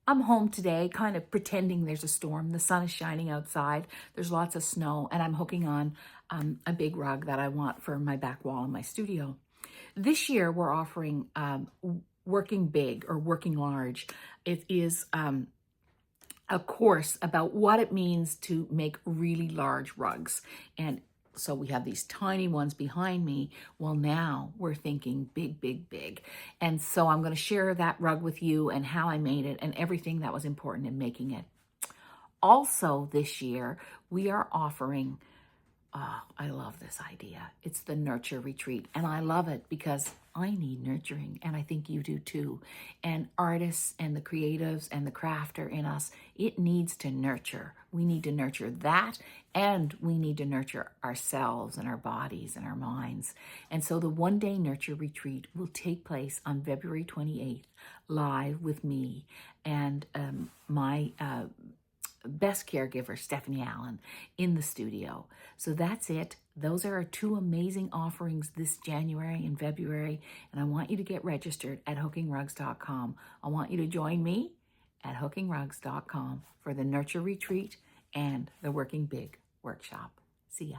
I'm home today, kind of pretending there's a storm. The sun is shining outside. There's lots of snow, and I'm hooking on a big rug that I want for my back wall in my studio. This year, we're offering Working Big or Working Large. It is a course about what it means to make really large rugs. And so we have these tiny ones behind me. Well, now we're thinking big, big, big. And so I'm going to share that rug with you and how I made it and everything that was important in making it. Also this year, we are offering, I love this idea. It's the Nurture Retreat. And I love it because I need nurturing, and I think you do too. And artists and the creatives and the crafter in us, it needs to nurture. We need to nurture that, and we need to nurture ourselves and our bodies and our minds. And so the one-day Nurture Retreat will take place on February 28th, live with me and my best caregiver, Stephanie Allen, in the studio. So that's it. Those are our two amazing offerings this January and February, and I want you to get registered at hookingrugs.com. I want you to join me at hookingrugs.com for the Nurture Retreat and the Working Big workshop. See ya.